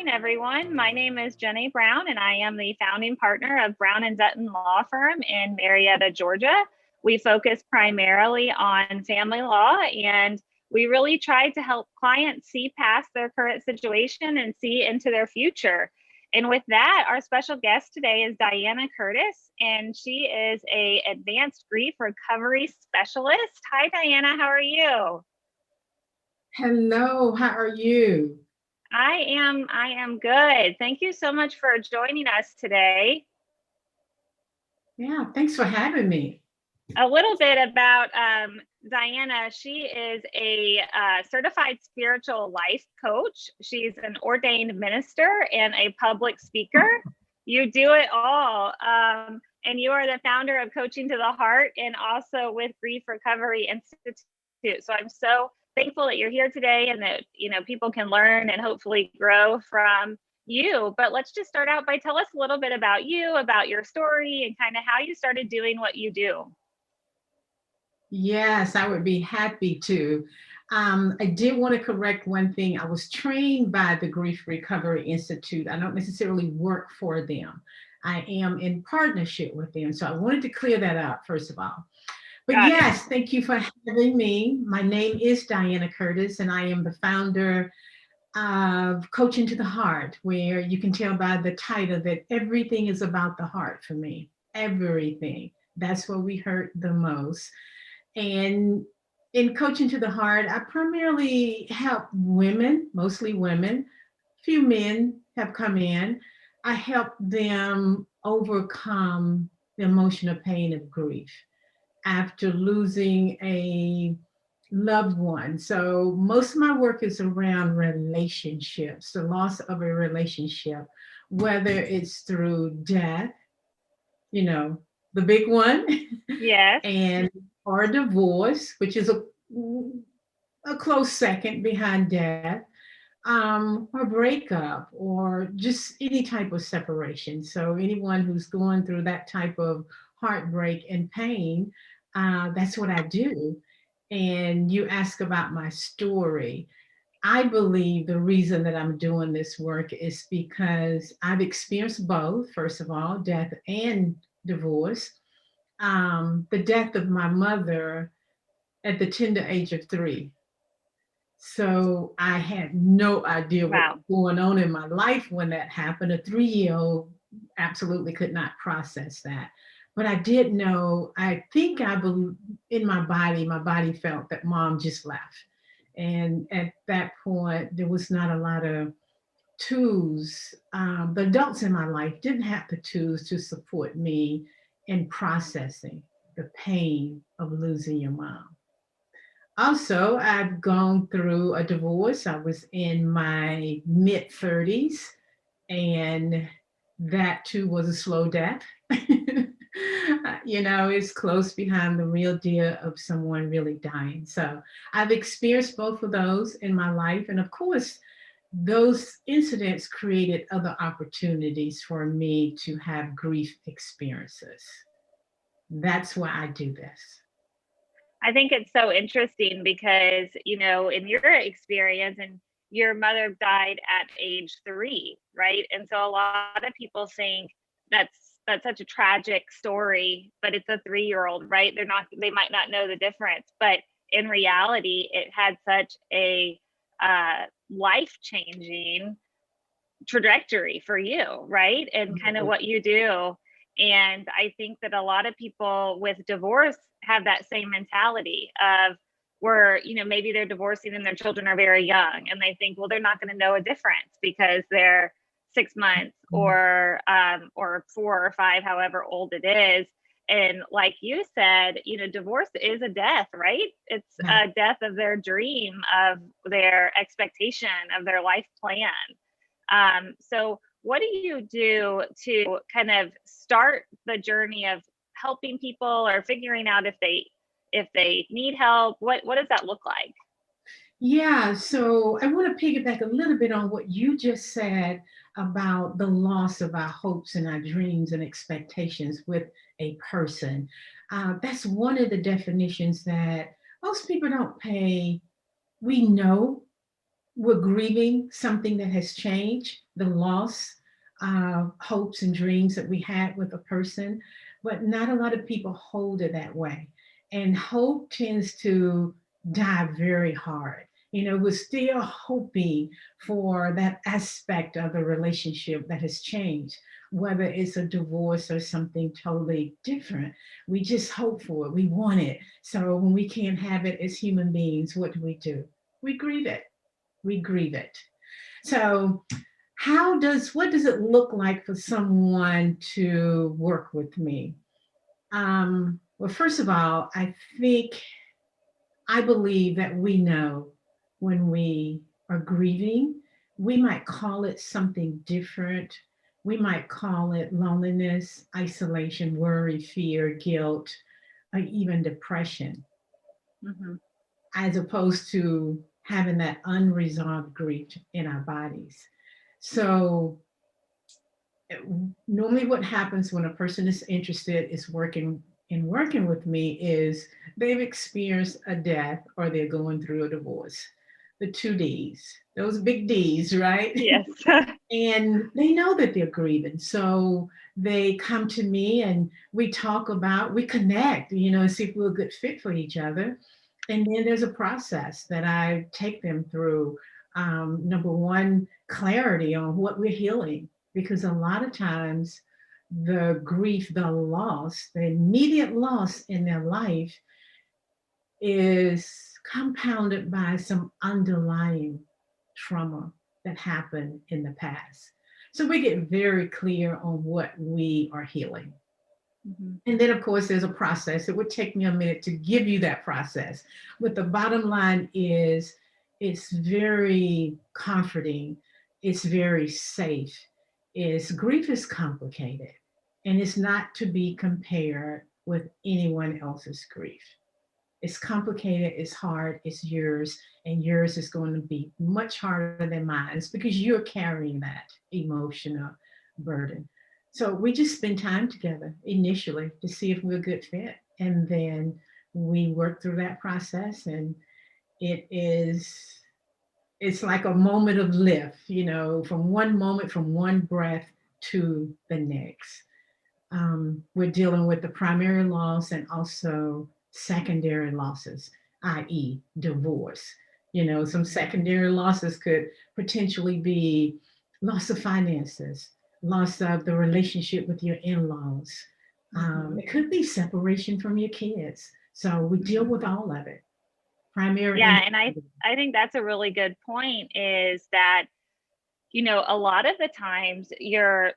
morning, everyone. My name is Jenny Brown, and I am the founding partner of Brown and Dutton Law Firm in Marietta, Georgia. We focus primarily on family law, and we really try to help clients see past their current situation and see into their future. And with that, our special guest today is Diana Curtis, and she is a advanced grief recovery specialist. Hi, Diana. How are you? Hello, how are you? I am good. Thank you so much for joining us today. Yeah, thanks for having me. A little bit about Diana. She is a certified spiritual life coach. She's an ordained minister and a public speaker. You do it all. And you are the founder of Coaching to the Heart and also with Grief Recovery Institute. So I'm so thankful that you're here today and that people can learn and hopefully grow from you. But let's just start out by tell us a little bit about you, about your story, and kind of how you started doing what you do. Yes, I would be happy to. I did want to correct one thing. I was trained by the Grief Recovery Institute. I don't necessarily work for them. I am in partnership with them. So I wanted to clear that up, first of all. But Got it. yes, thank you for having me. My name is Diana Curtis, and I am the founder of Coaching to the Heart, where you can tell by the title that everything is about the heart for me. Everything. That's where we hurt the most. And in Coaching to the Heart, I primarily help women, mostly women. Few men have come in. I help them overcome the emotional pain of grief after losing a loved one. So most of my work is around relationships, the loss of a relationship, whether it's through death, you know, the big one, Yes. and or divorce, which is a close second behind death, or breakup, or just any type of separation. So anyone who's going through that type of heartbreak and pain, that's what I do. And you ask about my story. I believe the reason that I'm doing this work is because I've experienced both, first of all, death and divorce. The death of my mother at the tender age of 3. So I had no idea what Wow. was going on in my life when that happened. A 3-year-old absolutely could not process that. But I did know, I think I believe in my body felt that mom just left. And at that point, there was not a lot of tools. The adults in my life didn't have the tools to support me in processing the pain of losing your mom. Also, I've gone through a divorce. I was in my mid 30s, and that too was a slow death. It's close behind the real deal of someone really dying. So I've experienced both of those in my life. And of course, those incidents created other opportunities for me to have grief experiences. That's why I do this. I think it's so interesting because, in your experience, and your mother died at age 3, right? And so a lot of people think that's such a tragic story, but it's a 3-year-old, right? They might not know the difference, but in reality, it had such a life-changing trajectory for you, right? And kind of what you do. And I think that a lot of people with divorce have that same mentality of where, maybe they're divorcing and their children are very young and they think, well, they're not going to know a difference because they're 6 months or 4 or 5, however old it is. And like you said, divorce is a death, right? It's a death of their dream, of their expectation, of their life plan. So what do you do to kind of start the journey of helping people or figuring out if they need help? What does that look like? Yeah, so I want to piggyback a little bit on what you just said about the loss of our hopes and our dreams and expectations with a person. That's one of the definitions that most people don't pay. We know we're grieving something that has changed, the loss of hopes and dreams that we had with a person, but not a lot of people hold it that way. And hope tends to die very hard. We're still hoping for that aspect of the relationship that has changed, whether it's a divorce or something totally different. We just hope for it. We want it. So when we can't have it as human beings, what do? We grieve it. We grieve it. So, what does it look like for someone to work with me? Well, first of all, I believe that we know when we are grieving. We might call it something different. We might call it loneliness, isolation, worry, fear, guilt, or even depression, Mhm. as opposed to having that unresolved grief in our bodies. So normally what happens when a person is interested is working with me is they've experienced a death or they're going through a divorce. The two D's, those big D's, right? Yes. And they know that they're grieving. So they come to me and we connect, and see if we're a good fit for each other. And then there's a process that I take them through. Number one, clarity on what we're healing, because a lot of times the grief, the loss, the immediate loss in their life is compounded by some underlying trauma that happened in the past. So we get very clear on what we are healing. Mhm. And then, of course, there's a process. It would take me a minute to give you that process. But the bottom line is it's very comforting, it's very safe. Grief is complicated, and it's not to be compared with anyone else's grief. It's complicated, it's hard, it's yours, and yours is going to be much harder than mine. It's because you're carrying that emotional burden. So we just spend time together initially to see if we're a good fit. And then we work through that process, and it is it's like a moment of lift, from one moment, from one breath to the next. We're dealing with the primary loss and also secondary losses, i.e., divorce. Some secondary losses could potentially be loss of finances, loss of the relationship with your in laws. Mhm. It could be separation from your kids. So we deal Mhm. with all of it, primary and Yeah, and I secondary. I think that's a really good point, is that a lot of the times you're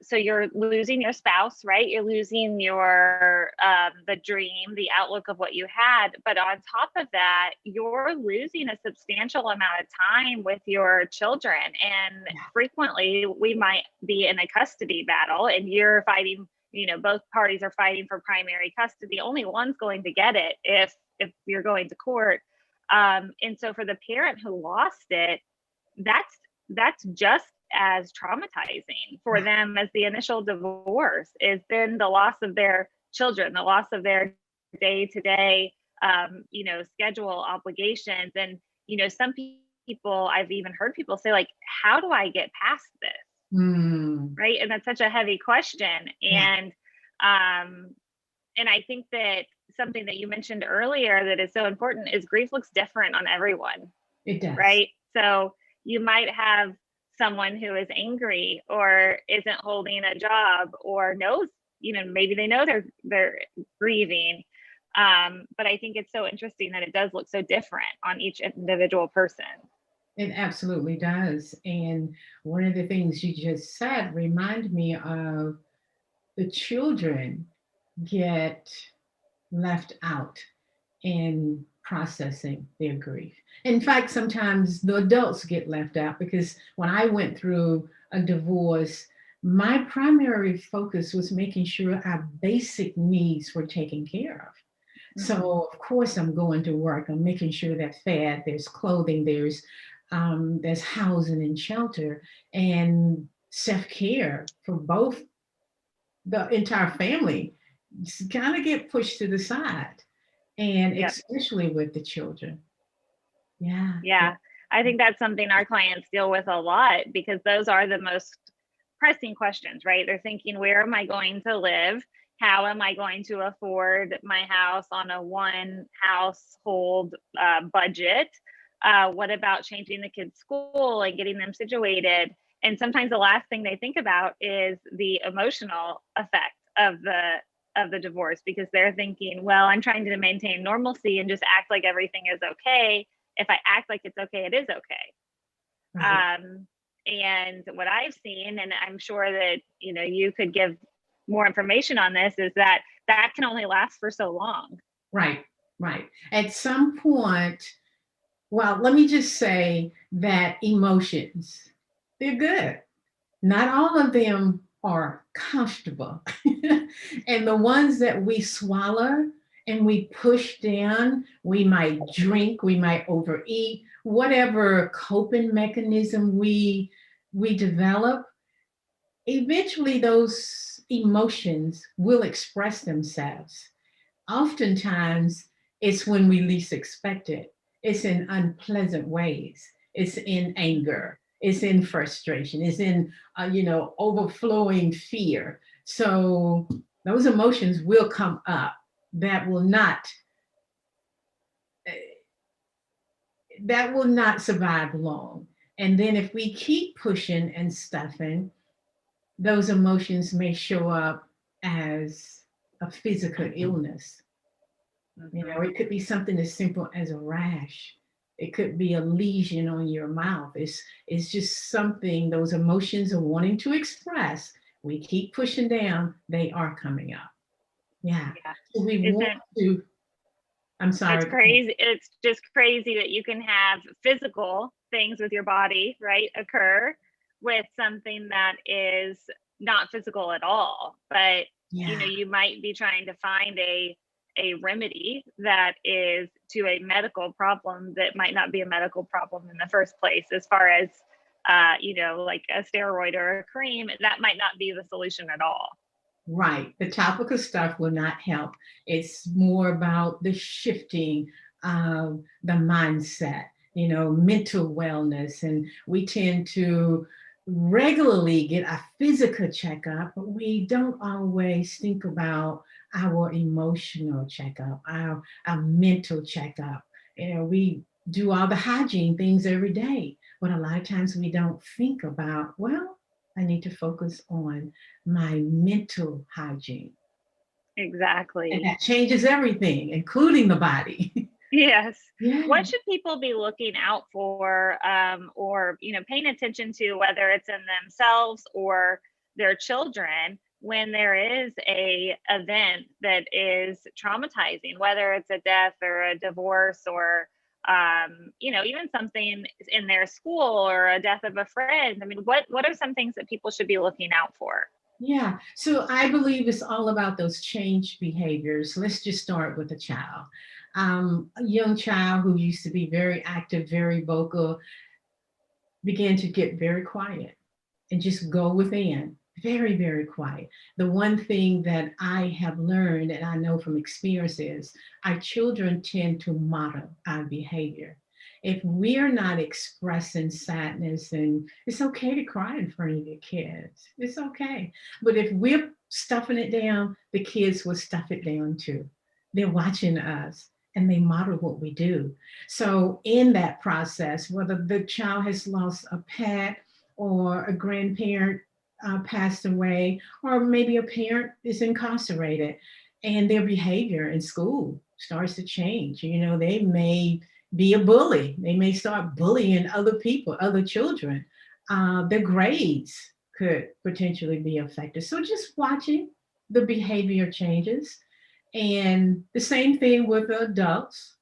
losing your spouse, right? You're losing your the dream, the outlook of what you had, but on top of that, you're losing a substantial amount of time with your children. And frequently we might be in a custody battle, and you're fighting, both parties are fighting for primary custody. Only one's going to get it if you're going to court. And so for the parent who lost it, that's that's just as traumatizing for them as the initial divorce, is then the loss of their children, the loss of their day to day, schedule obligations. And, some people, I've even heard people say, like, how do I get past this? Mm, Right. And that's such a heavy question. yeah, Um, and I think that something that you mentioned earlier that is so important is grief looks different on everyone, it does. right? So you might have someone who is angry or isn't holding a job or knows, maybe they know they're grieving. But I think it's so interesting that it does look so different on each individual person. It absolutely does. And one of the things you just said reminded me of the children get left out in processing their grief. In fact, sometimes the adults get left out because when I went through a divorce, my primary focus was making sure our basic needs were taken care of. Hmm. So of course I'm going to work. I'm making sure that fed, there's clothing, there's housing and shelter, and self-care for both the entire family kind of get pushed to the side, and Yep. especially with the children. Yeah, yeah. Yeah. I think that's something our clients deal with a lot, because those are the most pressing questions, right? They're thinking, where am I going to live? How am I going to afford my house on a one household budget? What about changing the kids' school and getting them situated? And sometimes the last thing they think about is the emotional effect of the divorce, because they're thinking, well, I'm trying to maintain normalcy and just act like everything is okay. If I act like it's okay, it is okay. Right. And what I've seen, and I'm sure that you could give more information on this, is that that can only last for so long. Right. Right. At some point, well, let me just say that emotions, they're good. Not all of them are comfortable. And the ones that we swallow and we push down, we might drink, we might overeat, whatever coping mechanism we develop, eventually those emotions will express themselves. Oftentimes, it's when we least expect it. It's in unpleasant ways. It's in anger. It's in frustration. It's in, overflowing fear. So those emotions will come up that will not that will not survive long. And then if we keep pushing and stuffing, those emotions may show up as a physical illness. It could be something as simple as a rash. It could be a lesion on your mouth. It's just something those emotions are wanting to express. We keep pushing down, they are coming up. Yeah. Yeah. So we want to, I'm sorry. It's crazy. It's just crazy that you can have physical things with your body, right, occur with something that is not physical at all. But Yeah. you might be trying to find a remedy that is to a medical problem that might not be a medical problem in the first place, as far as like a steroid or a cream, that might not be the solution at all. Right. The topical stuff will not help. It's more about the shifting of the mindset, mental wellness. And we tend to regularly get a physical checkup, but we don't always think about our emotional checkup, our mental checkup. We do all the hygiene things every day, but a lot of times we don't think about, well, I need to focus on my mental hygiene. Exactly. And that changes everything, including the body. Yes. Yeah. What should people be looking out for, or paying attention to, whether it's in themselves or their children, when there is a event that is traumatizing, whether it's a death or a divorce, or even something in their school, or a death of a friend? I mean, what are some things that people should be looking out for? Yeah. So I believe it's all about those changed behaviors. Let's just start with a child. A young child who used to be very active, very vocal, began to get very quiet and just go within, very, very quiet. The one thing that I have learned, and I know from experience, is our children tend to model our behavior. If we're not expressing sadness, and it's okay to cry in front of your kids, it's okay. But if we're stuffing it down, the kids will stuff it down too. They're watching us and they model what we do. So, in that process, whether the child has lost a pet, or a grandparent passed away, or maybe a parent is incarcerated, and their behavior in school starts to change. They may be a bully. They may start bullying other people, other children. Their grades could potentially be affected. So just watching the behavior changes. And the same thing with the adults.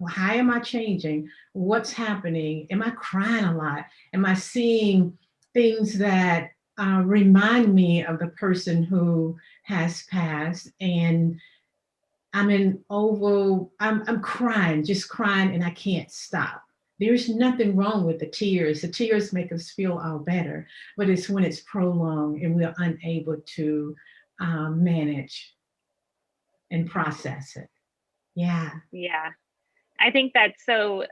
How am I changing? What's happening? Am I crying a lot? Am I seeing things that remind me of the person who has passed? And I'm crying, just crying, and I can't stop. There's nothing wrong with the tears. The tears make us feel all better, but it's when it's prolonged and we're unable to manage and process it. Yeah. Yeah. I think that's so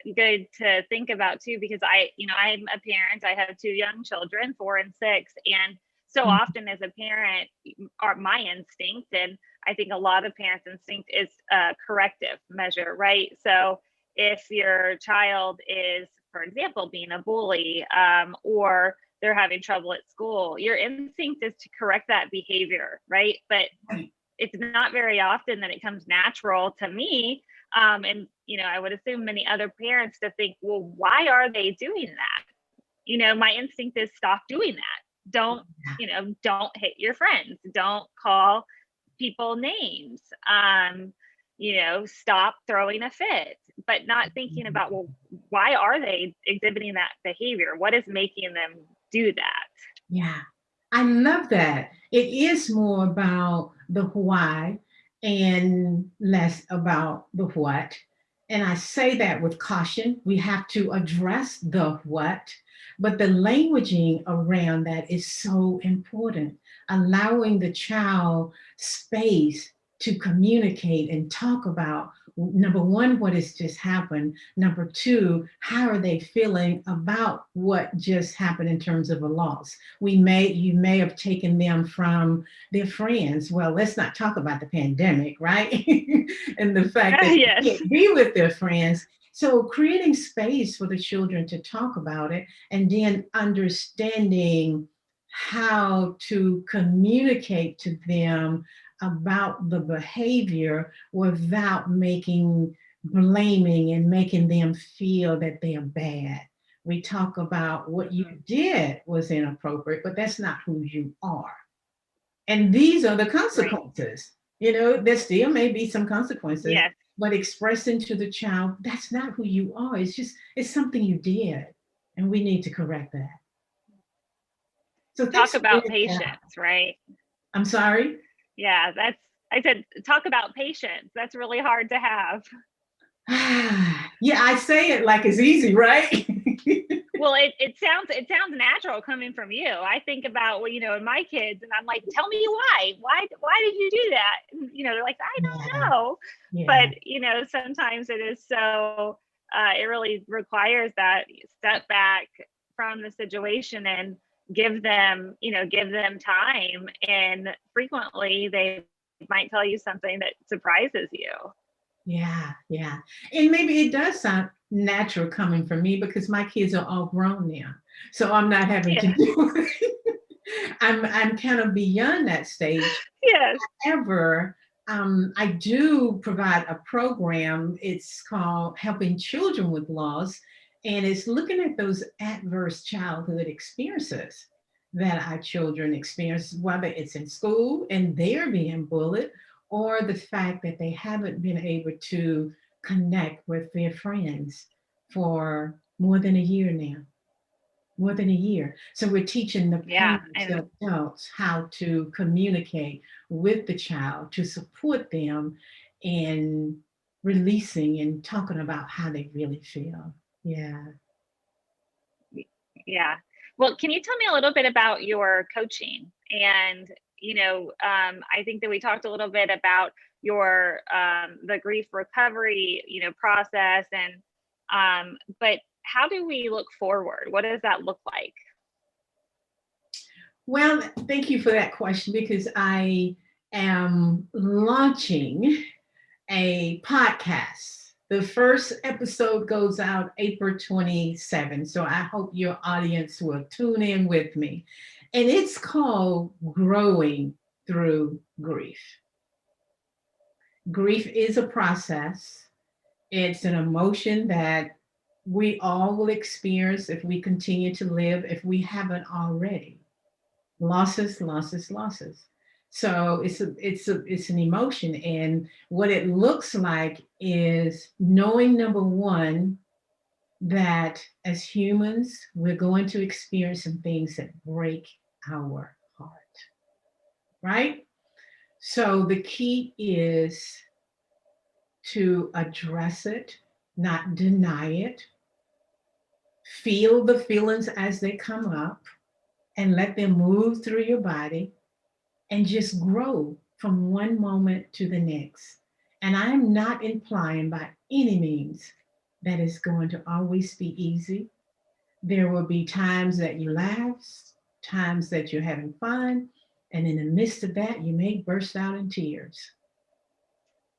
good to think about too, because I'm a parent. I have two young children, 4 and 6, and so often as a parent, my instinct, and I think a lot of parents' instinct is a corrective measure, right? So if your child is, for example, being a bully, or they're having trouble at school, your instinct is to correct that behavior, right? But it's not very often that it comes natural to me. And I would assume many other parents to think, well, why are they doing that? My instinct is stop doing that. Don't hit your friends. Don't call people names. Stop throwing a fit, but not thinking about, well, why are they exhibiting that behavior? What is making them do that? Yeah, I love that. It is more about the why and less about the what. And I say that with caution. We have to address the what, but the languaging around that is so important. Allowing the child space to communicate and talk about, number one, what has just happened. Number two, how are they feeling about what just happened in terms of a loss? You may have taken them from their friends. Well, let's not talk about the pandemic, right? And the fact that Yes. they can't be with their friends. So creating space for the children to talk about it, and then understanding how to communicate to them about the behavior without blaming and making them feel that they are bad. We talk about what you did was inappropriate, but that's not who you are. And these are the consequences. There still may be some consequences, Yes. but expressing to the child, that's not who you are. It's something you did. And we need to correct that. So Talk thanks for about bringing that up. patience, right? I'm sorry? Yeah, I said, talk about patience. That's really hard to have. Yeah, I say it like it's easy, right? Well, it sounds natural coming from you. I think about, well, and my kids, and I'm like, tell me why did you do that? And, they're like, I don't know. Yeah. But sometimes it is so it really requires that step back from the situation and give them time. And frequently they might tell you something that surprises you. Yeah. And maybe it does sound natural coming from me because my kids are all grown now. So I'm not having to do it. I'm kind of beyond that stage. Yes. However, I do provide a program. It's called Helping Children with Loss, and it's looking at those adverse childhood experiences that our children experience, whether it's in school and they're being bullied, or the fact that they haven't been able to connect with their friends for more than a year now. More than a year. So we're teaching the Yeah. parents, And the adults, how to communicate with the child to support them in releasing and talking about how they really feel. Yeah. yeah. Well, can you tell me a little bit about your coaching? And, I think that we talked a little bit about your the grief recovery, process, and but how do we look forward? What does that look like? Well, thank you for that question because I am launching a podcast. The first episode goes out April 27th. So I hope your audience will tune in with me. And it's called Growing Through Grief. Grief is a process, it's an emotion that we all will experience if we continue to live, if we haven't already. Losses, losses, losses. So it's an emotion, and what it looks like is knowing, number one, that as humans we're going to experience some things that break our heart, right? So the key is to address it, not deny it, feel the feelings as they come up, and let them move through your body and just grow from one moment to the next. And I'm not implying by any means that is going to always be easy. There will be times that you laugh, times that you're having fun, and in the midst of that, you may burst out in tears.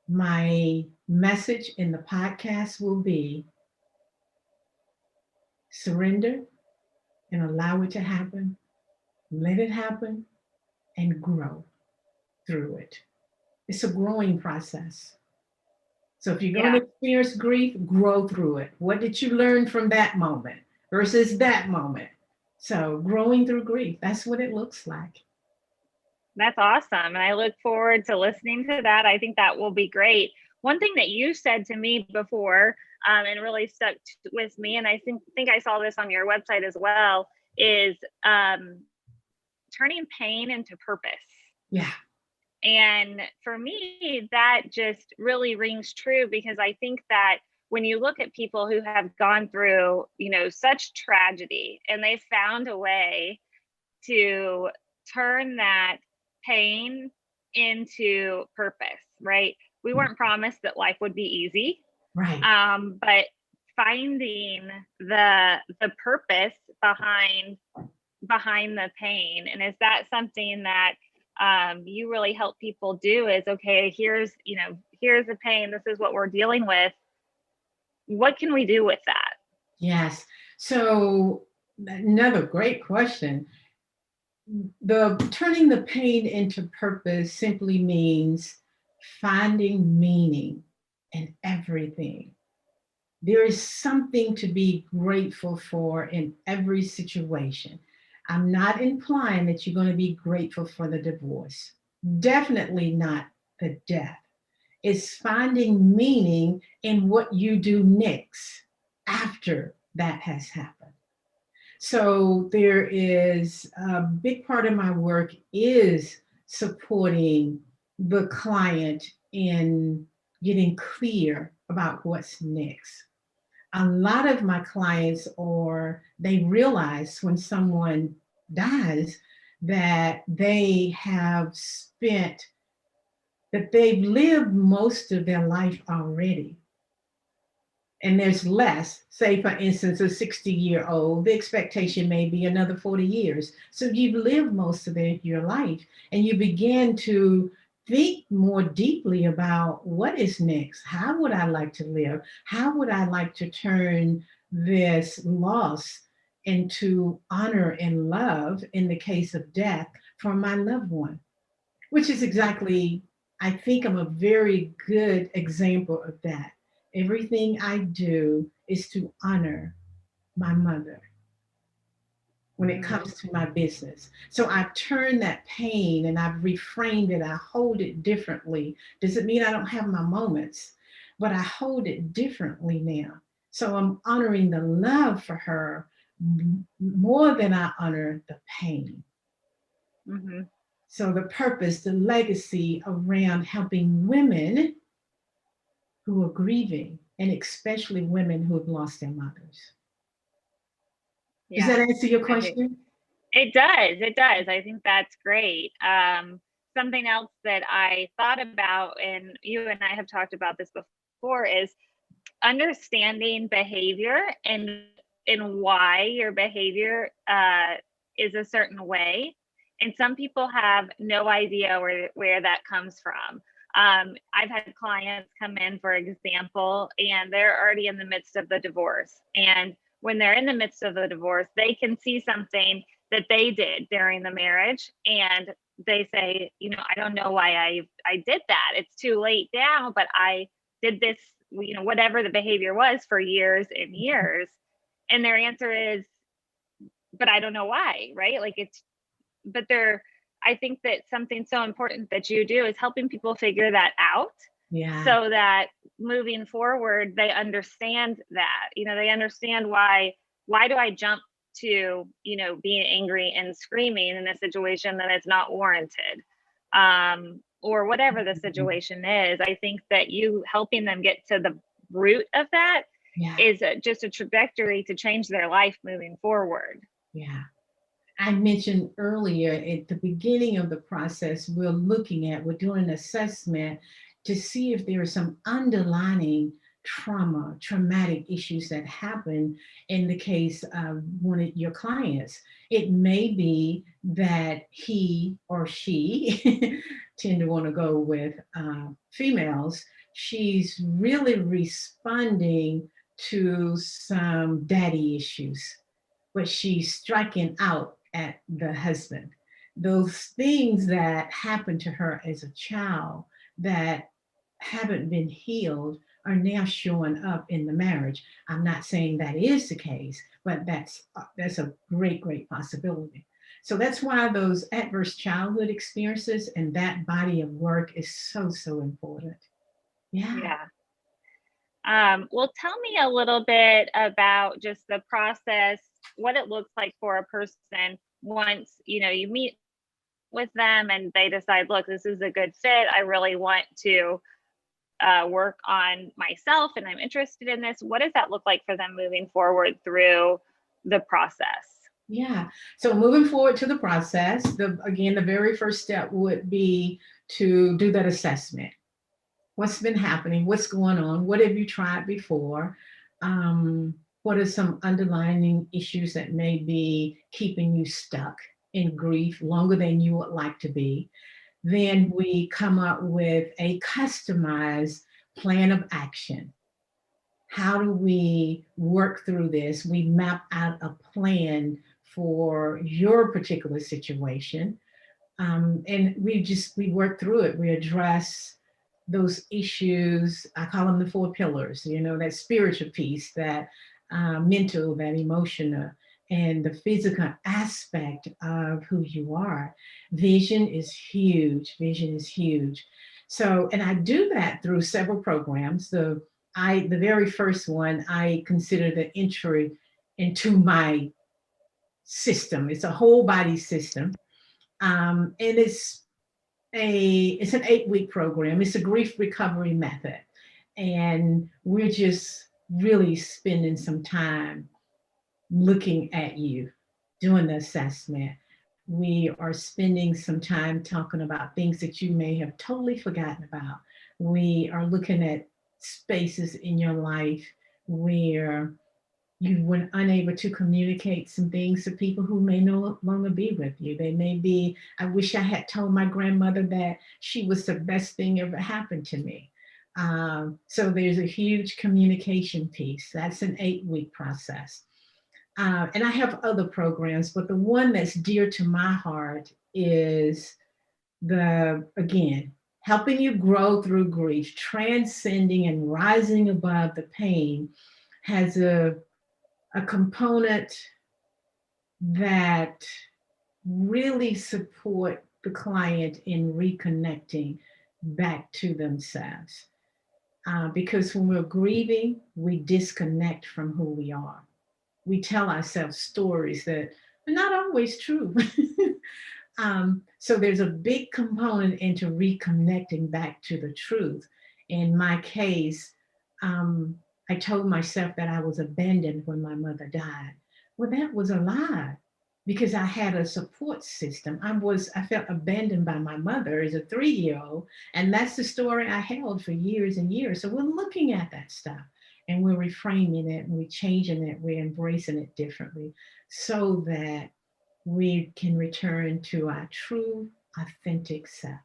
My message in the podcast will be surrender and allow it to happen, let it happen, and grow through it. It's a growing process. So if you're going Yeah, to experience grief, grow through it. What did you learn from that moment versus that moment? So growing through grief, that's what it looks like. that's awesome. And I look forward to listening to that. I think that will be great. One thing that you said to me before, and really stuck with me, and I think I saw this on your website as well, is turning pain into purpose. Yeah, And for me, that just really rings true because I think that when you look at people who have gone through, such tragedy and they found a way to turn that pain into purpose, right? We weren't promised that life would be easy, right. but finding the purpose behind the pain, and is that something that you really help people do? Is okay, here's the pain, this is what we're dealing with, what can we do with that? Yes. So another great question. The turning the pain into purpose simply means finding meaning in everything. There is something to be grateful for in every situation. I'm not implying that you're going to be grateful for the divorce. Definitely not the death. It's finding meaning in what you do next after that has happened. So there is a big part of my work is supporting the client in getting clear about what's next. A lot of my clients, or they realize when someone dies that they've lived most of their life already, and there's less. Say, for instance, a 60-year-old, the expectation may be another 40 years. So you've lived most of your life, and you begin to think more deeply about what is next. How would I like to live? How would I like to turn this loss into honor and love in the case of death for my loved one? Which is exactly, I think I'm a very good example of that. Everything I do is to honor my mother when it Mm-hmm. comes to my business. So I've turned that pain and I've reframed it. I hold it differently. Doesn't mean I don't have my moments, but I hold it differently now. So I'm honoring the love for her more than I honor the pain. Mm-hmm. So the purpose, the legacy around helping women who are grieving, and especially women who have lost their mothers. Does Yeah, that answer your I think question? it does. I think that's great. Something else that I thought about, and you and I have talked about this before, is understanding behavior and why your behavior is a certain way. And some people have no idea where that comes from. I've had clients come in, for example, and they're already in the midst of the divorce. And when they're in the midst of the divorce, they can see something that they did during the marriage, and they say, I don't know why I did that. It's too late now, but I did this, whatever the behavior was, for years and years. And their answer is, but I don't know why, right? Like but they're, I think that something so important that you do is helping people figure that out, Yeah, so that moving forward, they understand that, they understand why do I jump to, being angry and screaming in a situation that is not warranted, or whatever the situation is. I think that you helping them get to the root of that yeah, is just a trajectory to change their life moving forward. yeah. I mentioned earlier at the beginning of the process, we're doing an assessment to see if there are some underlying traumatic issues that happen in the case of one of your clients. It may be that he or she tend to want to go with females. She's really responding to some daddy issues, but she's striking out at the husband. Those things that happened to her as a child that haven't been healed are now showing up in the marriage. I'm not saying that is the case, but that's a great possibility. So that's why those adverse childhood experiences and that body of work is so important. Yeah. Yeah. Well, tell me a little bit about just the process, what it looks like for a person once, you meet with them and they decide, look, this is a good fit. I really want to work on myself and I'm interested in this. What does that look like for them moving forward through the process? Yeah. So moving forward to the process, the very first step would be to do that assessment. What's been happening? What's going on? What have you tried before? What are some underlying issues that may be keeping you stuck in grief longer than you would like to be? Then we come up with a customized plan of action. How do we work through this? We map out a plan for your particular situation. And we work through it. We address those issues. I call them the four pillars, that spiritual piece, that mental, that emotional, and the physical aspect of who you are. Vision is huge. Vision is huge. So, and I do that through several programs. The very first one I consider the entry into my system. It's a whole body system, and it's an 8-week program. It's a grief recovery method, and we're just really spending some time looking at you, doing the assessment. We are spending some time talking about things that you may have totally forgotten about. We are looking at spaces in your life where you were unable to communicate some things to people who may no longer be with you. They may be, I wish I had told my grandmother that she was the best thing ever happened to me. So there's a huge communication piece. That's an 8-week process. And I have other programs, but the one that's dear to my heart is again, helping you grow through grief, transcending and rising above the pain has a component that really support the client in reconnecting back to themselves. Because when we're grieving, we disconnect from who we are. We tell ourselves stories that are not always true. So there's a big component into reconnecting back to the truth. In my case, I told myself that I was abandoned when my mother died. Well, that was a lie because I had a support system. I felt abandoned by my mother as a 3-year-old, and that's the story I held for years and years. So we're looking at that stuff and we're reframing it and we're changing it, we're embracing it differently so that we can return to our true, authentic self.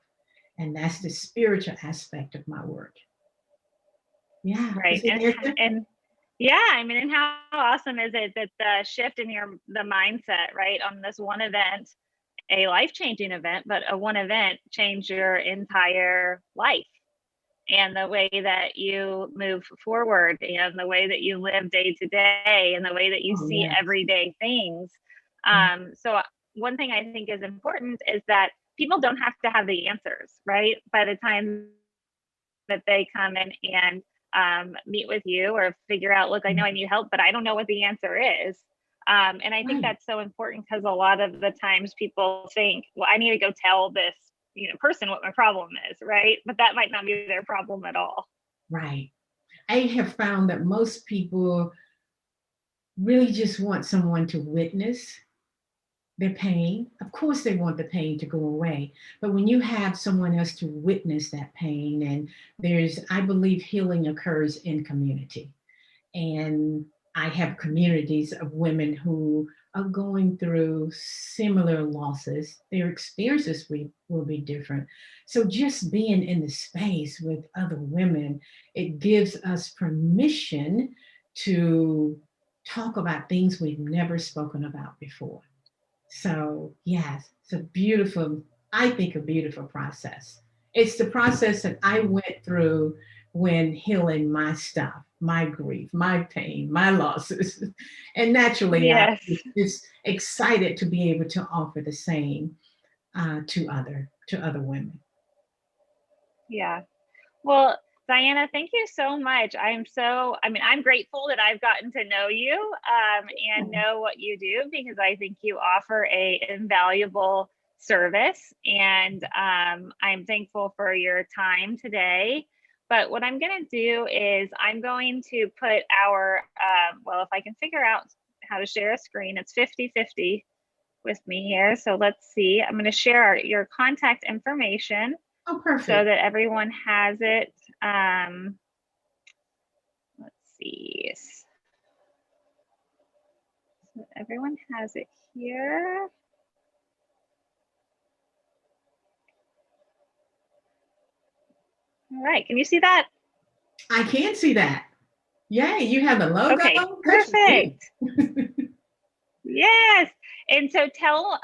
And that's the spiritual aspect of my work. Yeah. Right. And yeah, I mean, and how awesome is it that the shift in the mindset, right, on this one event, a life-changing event, but a one event changed your entire life and the way that you move forward and the way that you live day to day and the way that you see yes. everyday things. So one thing I think is important is that people don't have to have the answers, right? By the time that they come in and meet with you or figure out, look, I know I need help, but I don't know what the answer is. And I think that's so important because a lot of the times people think, well, I need to go tell this person what my problem is, right? But that might not be their problem at all. Right. I have found that most people really just want someone to witness their pain. Of course, they want the pain to go away. But when you have someone else to witness that pain, and I believe healing occurs in community. And I have communities of women who are going through similar losses. Their experiences will be different. So just being in the space with other women, it gives us permission to talk about things we've never spoken about before. So, yes, it's a beautiful, I think, a beautiful process. It's the process that I went through when healing my stuff, my grief, my pain, my losses. And naturally, I Yes. was just excited to be able to offer the same to other women. Yeah. Well, Diana, thank you so much. I'm grateful that I've gotten to know you and know what you do, because I think you offer a invaluable service, and I'm thankful for your time today. But what I'm going to do is I'm going to put if I can figure out how to share a screen, it's 50-50 with me here. So let's see, I'm going to share your contact information. Oh, perfect. So that everyone has it. Let's see. So everyone has it here. All right, can you see that? I can see that. Yay, you have the logo. Okay, perfect. Yes. And so tell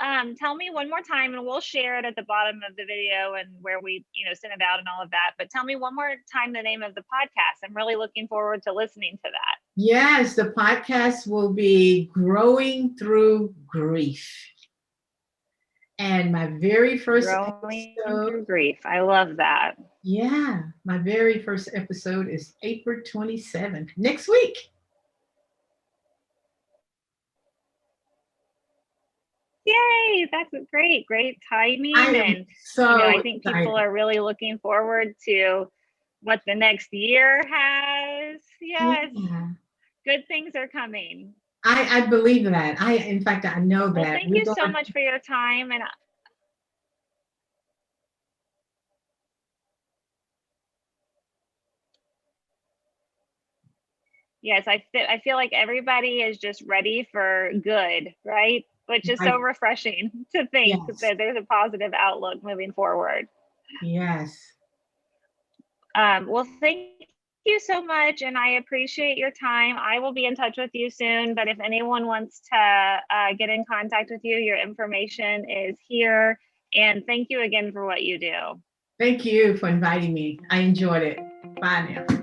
me one more time, and we'll share it at the bottom of the video and where we, send it out and all of that. But tell me one more time the name of the podcast. I'm really looking forward to listening to that. Yes, the podcast will be Growing Through Grief. And my very first Growing episode, Through Grief. I love that. Yeah, my very first episode is April 27th, next week. Yay, that's great timing. And I think people are really looking forward to what the next year has. Yes, yeah. Good things are coming. I believe that. In fact, I know that. Well, thank you so much for your time. And yes, I feel like everybody is just ready for good, right? Which is so refreshing to think that there's a positive outlook moving forward. Yes. Well, thank you so much, and I appreciate your time. I will be in touch with you soon, but if anyone wants to get in contact with you, your information is here. And thank you again for what you do. Thank you for inviting me. I enjoyed it. Bye now.